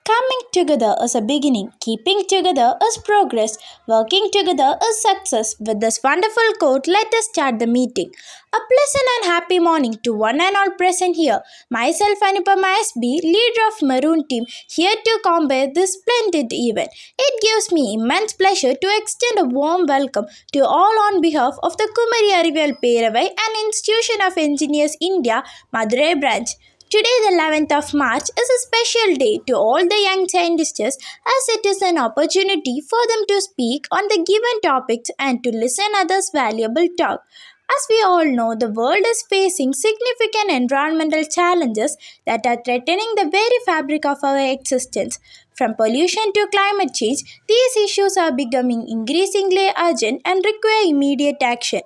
Coming together is a beginning, keeping together is progress, working together is success. With this wonderful quote, let us start the meeting. A pleasant and happy morning to one and all present here. Myself, Anupama SB, leader of Maroon team, here to compare this splendid event. It gives me immense pleasure to extend a warm welcome to all on behalf of the Kumari Arivial Peravai and Institution of Engineers India, Madurai branch. Today, the 11th of March, is a special day to all the young scientists as it is an opportunity for them to speak on the given topics and to listen others' valuable talk. As we all know, the world is facing significant environmental challenges that are threatening the very fabric of our existence. From pollution to climate change, these issues are becoming increasingly urgent and require immediate action.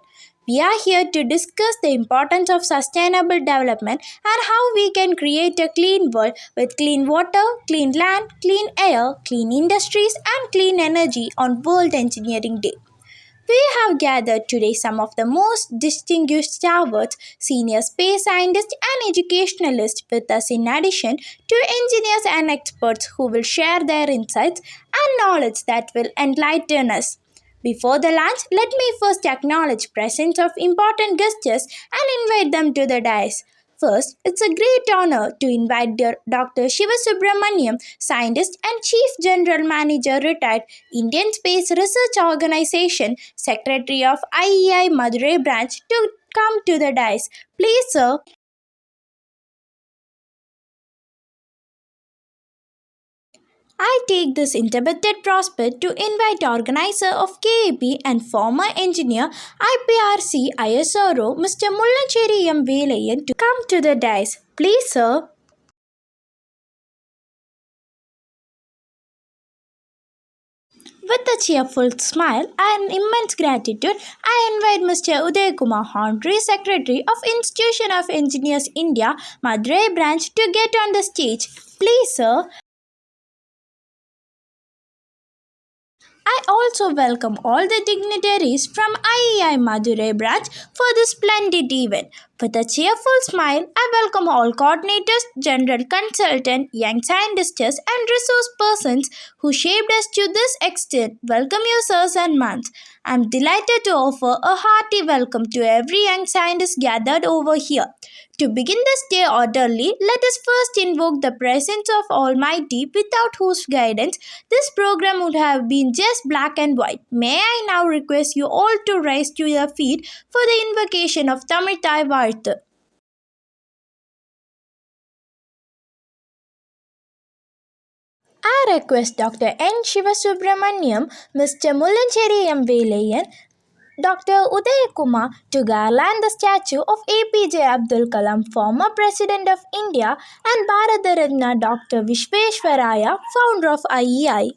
We are here to discuss the importance of sustainable development and how we can create a clean world with clean water, clean land, clean air, clean industries, and clean energy on World Engineering Day. We have gathered today some of the most distinguished stalwarts, senior space scientists, and educationalists with us, in addition to engineers and experts who will share their insights and knowledge that will enlighten us. Before the launch, let me first acknowledge presence of important guests and invite them to the dais. First, it's a great honor to invite Dr. Shiva Subramaniam, scientist and Chief General Manager, retired Indian Space Research Organization, Secretary of IEI Madurai branch, to come to the dais. Please, sir. I take this interpreted prospect to invite organizer of KAP and former engineer IPRC ISRO Mr. Mullancheri M. Velayan to come to the dais. Please, sir. With a cheerful smile and immense gratitude, I invite Mr. Uday Kumar, Honorary Secretary of Institution of Engineers India, Madurai branch, to get on the stage. Please, sir. I also welcome all the dignitaries from IEI Madurai branch for this splendid event. With a cheerful smile, I welcome all coordinators, general consultants, young scientists, and resource persons who shaped us to this extent. Welcome you, sirs and ma'ams. I am delighted to offer a hearty welcome to every young scientist gathered over here. To begin this day orderly, let us first invoke the presence of Almighty, without whose guidance this program would have been just black and white. May I now request you all to rise to your feet for the invocation of Tamil Varthu. I request Dr. N. Shivasubramaniam, Mr. Mullancheri M. Velayan, Dr. Uday Kumar to garland the statue of APJ Abdul Kalam, former President of India, and Bharat Ratna Dr. Vishveshwaraya, founder of IEI.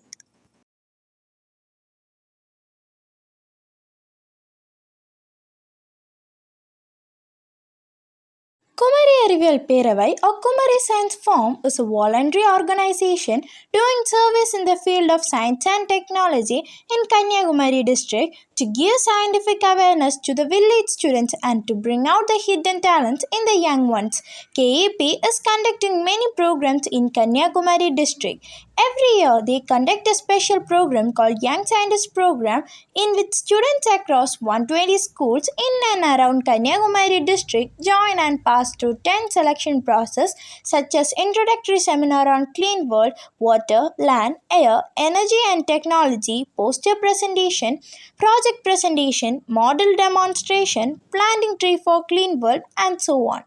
Kumari Arivial Peravai or Kumari Science Forum is a voluntary organization doing service in the field of science and technology in Kanyakumari district to give scientific awareness to the village students and to bring out the hidden talents in the young ones. KAP is conducting many programs in Kanyakumari district. Every year, they conduct a special program called Young Scientist Program, in which students across 120 schools in and around Kanyakumari district join and pass through 10 selection process such as introductory seminar on clean world, water, land, air, energy and technology, poster presentation, project presentation, model demonstration, planting tree for clean world, and so on.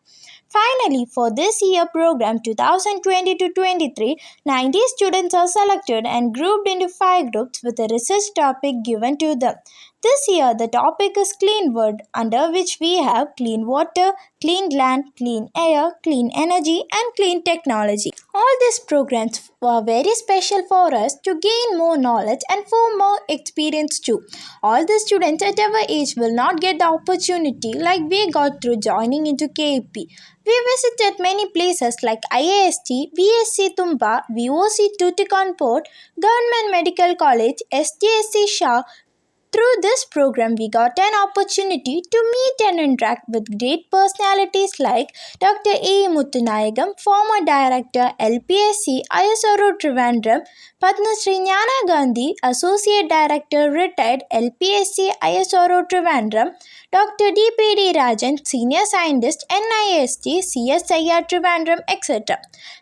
Finally, for this year program 2020 to 23, 90 students are selected and grouped into 5 groups with a research topic given to them. This year, the topic is clean world, under which we have clean water, clean land, clean air, clean energy, and clean technology. All these programs were very special for us to gain more knowledge and for more experience too. All the students at our age will not get the opportunity like we got through joining into KAP. We visited many places like IAST, VSC Tumba, VOC Tuticonport, Government Medical College, STSC Shah, Through this program, we got an opportunity to meet and interact with great personalities like Dr. A. Muthanayagam, former director LPSC ISRO Trivandrum, Padma Sri Jnana Gandhi, Associate Director retired LPSC ISRO Trivandrum, Dr. D.P.D. Rajan, Senior Scientist NIST CSIR Trivandrum, etc.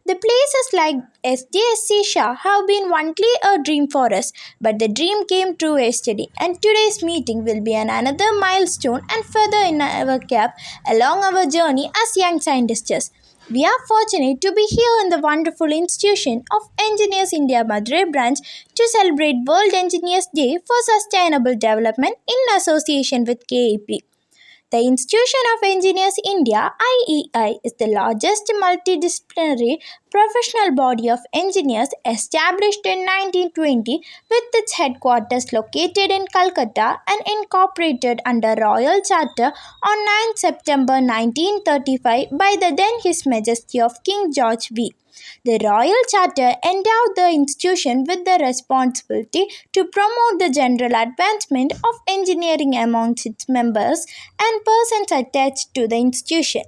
The places like SDSC Shah have been only a dream for us, but the dream came true yesterday, and today's meeting will be another milestone and feather in our cap along our journey as young scientists. We are fortunate to be here in the wonderful institution of Engineers India Madurai branch to celebrate World Engineers Day for Sustainable Development in association with KAP. The Institution of Engineers India (IEI) is the largest multidisciplinary professional body of engineers established in 1920 with its headquarters located in Calcutta and incorporated under Royal Charter on 9 September 1935 by the then His Majesty of King George V. The Royal Charter endowed the institution with the responsibility to promote the general advancement of engineering amongst its members and persons attached to the institution.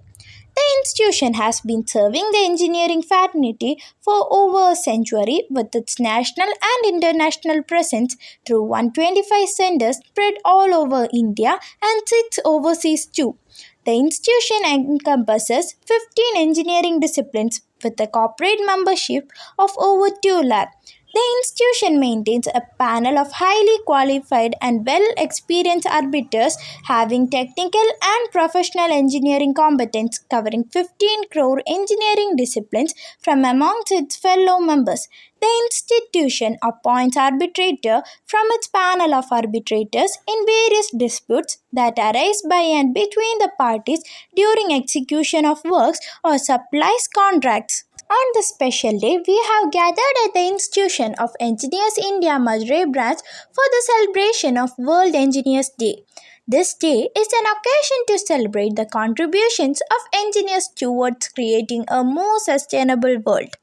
The institution has been serving the engineering fraternity for over a century with its national and international presence through 125 centers spread all over India and 6 overseas too. The institution encompasses 15 engineering disciplines with a corporate membership of over 2 lakh. The institution maintains a panel of highly qualified and well experienced arbiters having technical and professional engineering competence covering 15 crore engineering disciplines from amongst its fellow members. The institution appoints arbitrator from its panel of arbitrators in various disputes that arise by and between the parties during execution of works or supplies contracts. On this special day, we have gathered at the Institution of Engineers India Madurai branch for the celebration of World Engineers Day. This day is an occasion to celebrate the contributions of engineers towards creating a more sustainable world.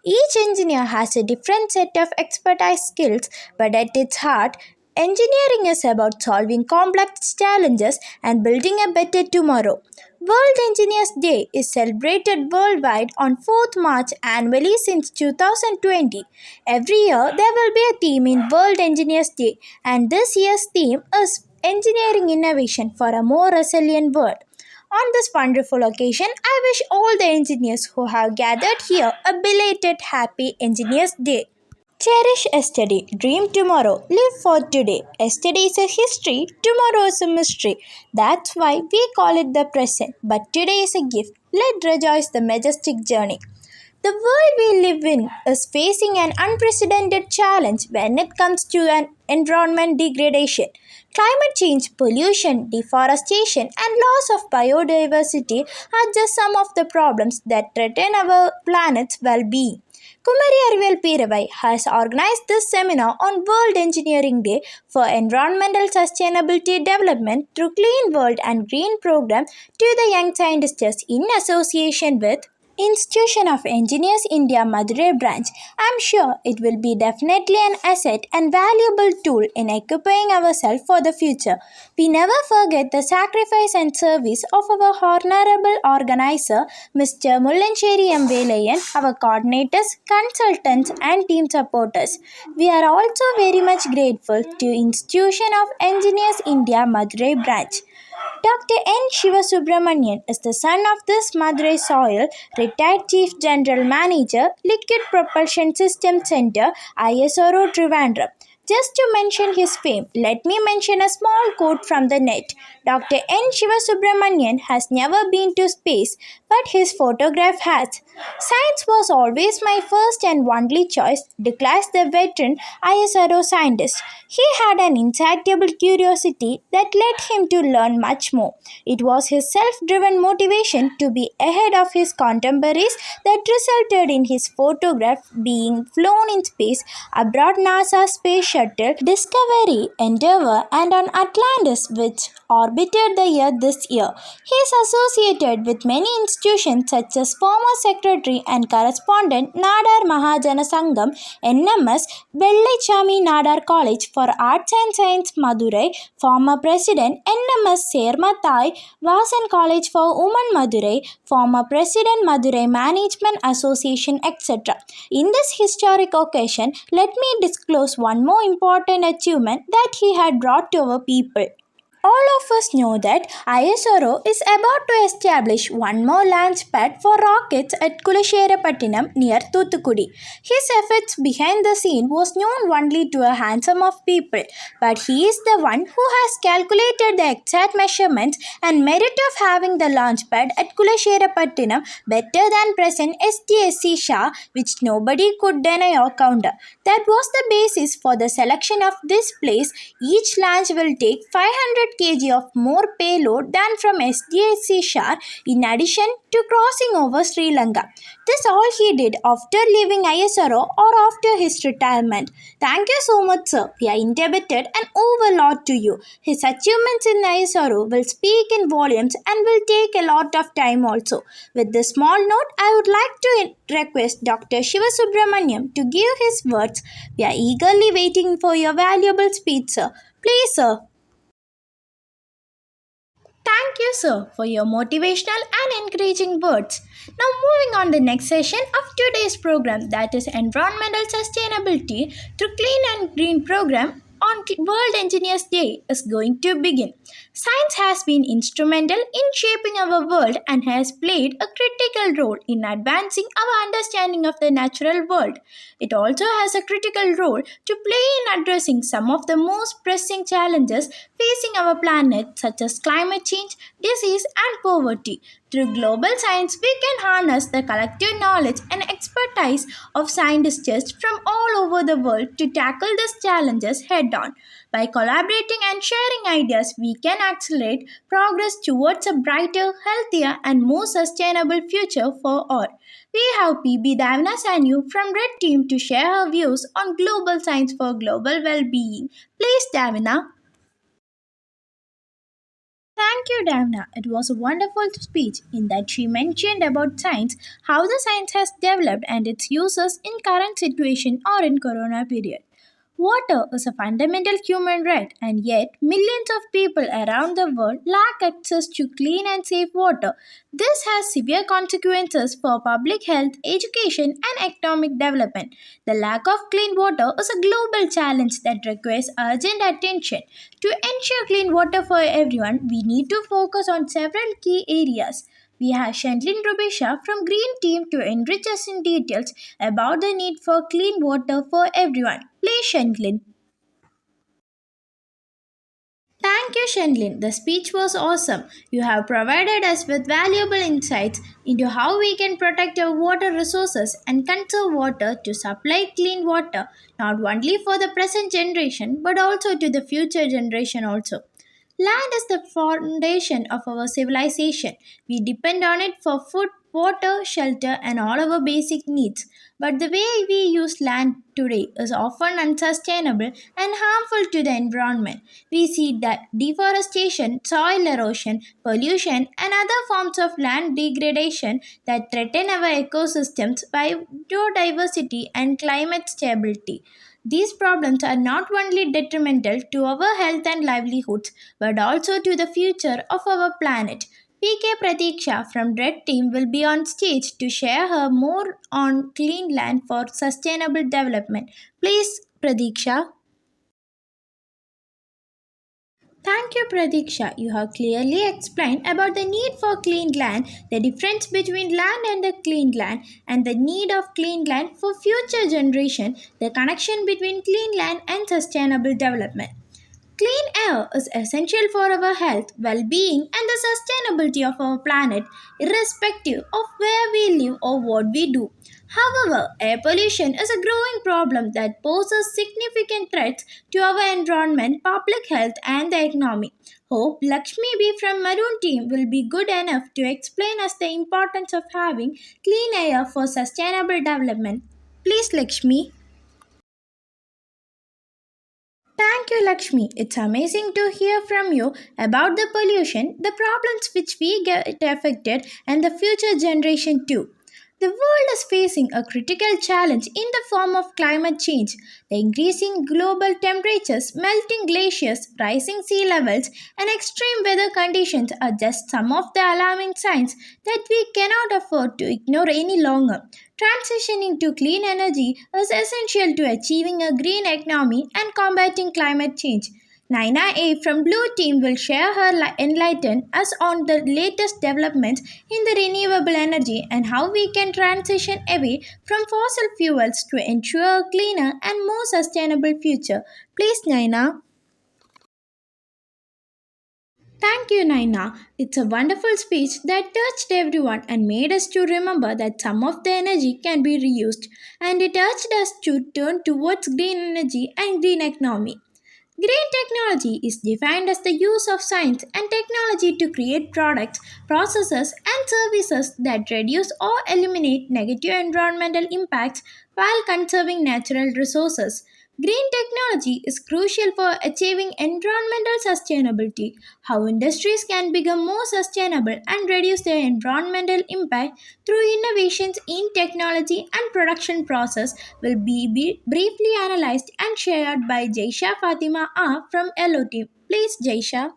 Each engineer has a different set of expertise skills, but at its heart, engineering is about solving complex challenges and building a better tomorrow. World Engineers Day is celebrated worldwide on 4th March annually since 2020. Every year there will be a theme in World Engineers Day, and this year's theme is Engineering Innovation for a More Resilient World. On this wonderful occasion, I wish all the engineers who have gathered here a belated Happy Engineers Day. Cherish yesterday, dream tomorrow, live for today. Yesterday is a history, tomorrow is a mystery. That's why we call it the present, but today is a gift. Let's rejoice the majestic journey. The world we live in is facing an unprecedented challenge when it comes to an environment degradation. Climate change, pollution, deforestation, and loss of biodiversity are just some of the problems that threaten our planet's well-being. Kumari Arivel Piravai has organized this seminar on World Engineering Day for Environmental Sustainability Development through Clean World and Green Program to the young scientists in association with Institution of Engineers India Madurai branch. I'm sure it will be definitely an asset and valuable tool in equipping ourselves for the future. We never forget the sacrifice and service of our honorable organizer, Mr. Mullancheri M. Velayan, our coordinators, consultants, and team supporters. We are also very much grateful to Institution of Engineers India Madurai branch. Dr. N. Shivasubramanian is the son of this Madurai soil, retired Chief General Manager, Liquid Propulsion System Center, ISRO Trivandrum. Just to mention his fame, let me mention a small quote from the net. Dr. N. Shivasubramanian has never been to space, but his photograph has. Science was always my first and only choice, declares the veteran ISRO scientist. He had an insatiable curiosity that led him to learn much more. It was his self-driven motivation to be ahead of his contemporaries that resulted in his photograph being flown in space aboard NASA's space shuttle Discovery, Endeavour, and on Atlantis, which orbited debuted the year this year. He is associated with many institutions such as former secretary and correspondent Nadar Mahajana Sangam, NMS, Vellaichami Nadar College for Arts and Science Madurai, former president NMS Sermathai, Vasan College for Women Madurai, former president Madurai Management Association, etc. In this historic occasion, let me disclose one more important achievement that he had brought to our people. All of us know that ISRO is about to establish one more launch pad for rockets at Kulasherapattinam near Thuthukudi. His efforts behind the scene was known only to a handful of people, but he is the one who has calculated the exact measurements and merit of having the launch pad at Kulasherapattinam better than present SDSC Shah, which nobody could deny or counter. That was the basis for the selection of this place. Each launch will take 500 kg of more payload than from SDSC Shah in addition to crossing over Sri Lanka. This all he did after leaving ISRO or after his retirement. Thank you so much, sir. We are indebted and overload to you. His achievements in ISRO will speak in volumes and will take a lot of time also. With this small note, I would like to request Dr. Shiva Subramaniam to give his words. We are eagerly waiting for your valuable speech, sir. Please, sir. Thank you, sir, for your motivational and encouraging words. Now, moving on the next session of today's program, that is Environmental Sustainability through Clean and Green program on World Engineers Day is going to begin. Science has been instrumental in shaping our world and has played a critical role in advancing our understanding of the natural world. It also has a critical role to play in addressing some of the most pressing challenges facing our planet, such as climate change, disease, and poverty. Through global science, we can harness the collective knowledge and expertise of scientists from all over the world to tackle these challenges head on. By collaborating and sharing ideas, we can accelerate progress towards a brighter, healthier, and more sustainable future for all. We have PB Davina Sanyu from Red Team to share her views on global science for global well-being. Please, Davina. Thank you, Davina. It was a wonderful speech in that she mentioned about science, how the science has developed and its uses in current situation or in corona period. Water is a fundamental human right, and yet millions of people around the world lack access to clean and safe water. This has severe consequences for public health, education, and economic development. The lack of clean water is a global challenge that requires urgent attention. To ensure clean water for everyone, we need to focus on several key areas. We have Shantlin Rubisha from Green Team to enrich us in details about the need for clean water for everyone. Please, Shantlin. Thank you, Shanlin. The speech was awesome. You have provided us with valuable insights into how we can protect our water resources and conserve water to supply clean water not only for the present generation but also to the future generation also. Land is the foundation of our civilization. We depend on it for food, water, shelter, and all our basic needs. But the way we use land today is often unsustainable and harmful to the environment. We see that deforestation, soil erosion, pollution, and other forms of land degradation that threaten our ecosystems, biodiversity, and climate stability. These problems are not only detrimental to our health and livelihoods but also to the future of our planet. PK Pratiksha from Red Team will be on stage to share her more on clean land for sustainable development. Please, Pratiksha. Thank you, Pratiksha. You have clearly explained about the need for clean land, the difference between land and the clean land, and the need of clean land for future generation, the connection between clean land and sustainable development. Clean air is essential for our health, well being, and the sustainability of our planet, irrespective of where we live or what we do. However, air pollution is a growing problem that poses significant threats to our environment, public health, and the economy. Hope Lakshmi B from Maroon team will be good enough to explain us the importance of having clean air for sustainable development. Please, Lakshmi. Thank you, you, Lakshmi. It's amazing to hear from you about the pollution, the problems which we get affected, and the future generation too. The world is facing a critical challenge in the form of climate change. The increasing global temperatures, melting glaciers, rising sea levels, and extreme weather conditions are just some of the alarming signs that we cannot afford to ignore any longer. Transitioning to clean energy is essential to achieving a green economy and combating climate change. Naina A from Blue Team will share her enlighten us on the latest developments in the renewable energy and how we can transition away from fossil fuels to ensure a cleaner and more sustainable future. Please, Naina. Thank you, Naina. It's a wonderful speech that touched everyone and made us to remember that some of the energy can be reused, and it urged us to turn towards green energy and green economy. Green technology is defined as the use of science and technology to create products, processes, and services that reduce or eliminate negative environmental impacts while conserving natural resources. Green technology is crucial for achieving environmental sustainability. How industries can become more sustainable and reduce their environmental impact through innovations in technology and production process will be briefly analyzed and shared by Jaisha Fatima A from LOT. Please, Jaisha.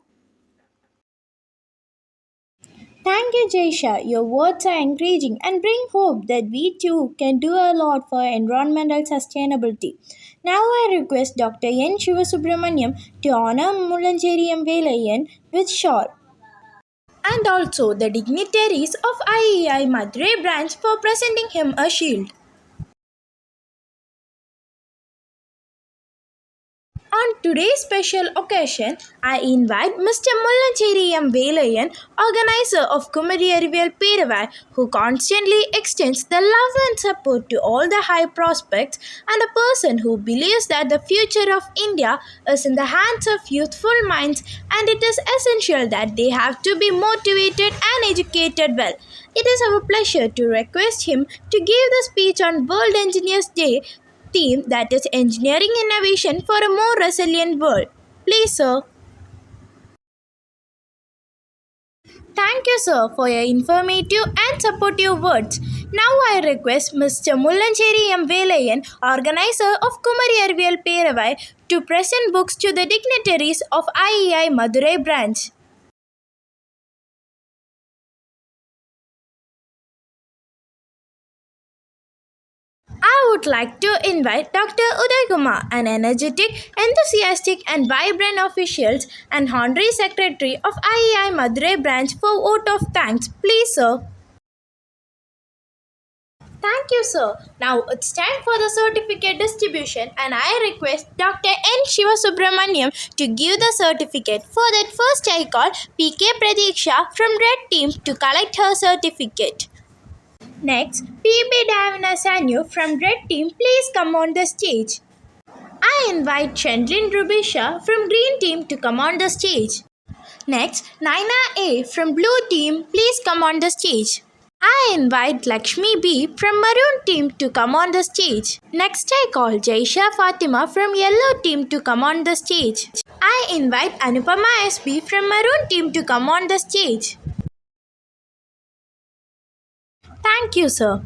Thank you, Jaisha. Your words are encouraging and bring hope that we too can do a lot for environmental sustainability. Now I request Dr. N. Shivasubramaniam to honor Mulanjeri M. Velayan with shawl and also the dignitaries of IEI Madurai branch for presenting him a shield. On today's special occasion, I invite Mr. Mullacheri M. Velayan, organizer of Kumari Arivial Peravai, who constantly extends the love and support to all the high prospects and a person who believes that the future of India is in the hands of youthful minds and it is essential that they have to be motivated and educated well. It is our pleasure to request him to give the speech on World Engineers Day theme that is engineering innovation for a more resilient world. Please, sir. Thank you, sir, for your informative and supportive words. Now I request Mr. Mullancheri M. Velayan, organizer of Kumari Arvial Peravai, to present books to the dignitaries of IEI Madurai branch. I would like to invite Dr. Uday Kumar, an energetic, enthusiastic, and vibrant official and honorary secretary of IEI Madurai branch for vote of thanks. Please, sir. Thank you, sir. Now it's time for the certificate distribution, and I request Dr. N. Shivasubramaniam to give the certificate. For that, first I call PK Pradiksha from Red Team to collect her certificate. Next, PB Davina Sanyu from Red Team, please come on the stage. I invite Chandlin Rubisha from Green Team to come on the stage. Next, Naina A from Blue Team, please come on the stage. I invite Lakshmi B from Maroon Team to come on the stage. Next, I call Jaisha Fatima from Yellow Team to come on the stage. I invite Anupama SB from Maroon Team to come on the stage. Thank you, sir.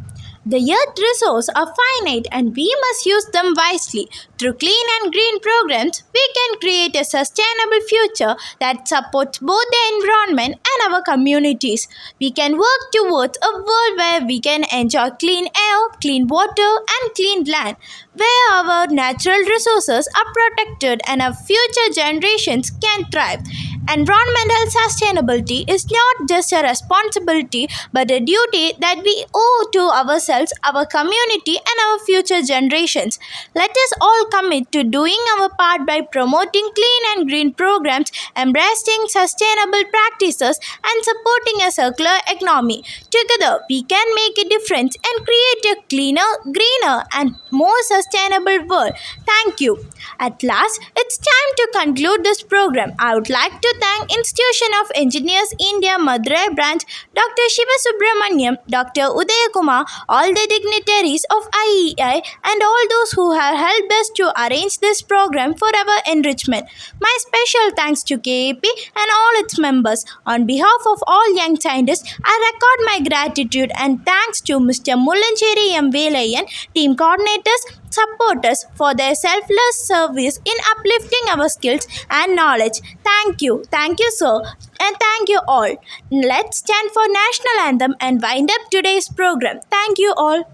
The earth resources are finite and we must use them wisely. Through clean and green programs, we can create a sustainable future that supports both the environment and our communities. We can work towards a world where we can enjoy clean air, clean water, and clean land, where our natural resources are protected and our future generations can thrive. Environmental sustainability is not just a responsibility but a duty that we owe to ourselves, our community, and our future generations. Let us all commit to doing our part by promoting clean and green programs, embracing sustainable practices, and supporting a circular economy. Together, we can make a difference and create a cleaner, greener, and more sustainable world. Thank you. At last, it's time to conclude this program. I would like to thank Institution of Engineers India Madurai branch, Dr. Shiva Subramaniam, Dr. Udaya Kumar, all the dignitaries of IEI and all those who have helped us to arrange this program for our enrichment. My special thanks to KAP and all its members. On behalf of all young scientists, I record my gratitude and thanks to Mr. Mullancheri M. Velayan, team coordinators, supporters for their selfless service in uplifting our skills and knowledge. Thank you, sir, and thank you all. Let's stand for national anthem and wind up today's program. Thank you all.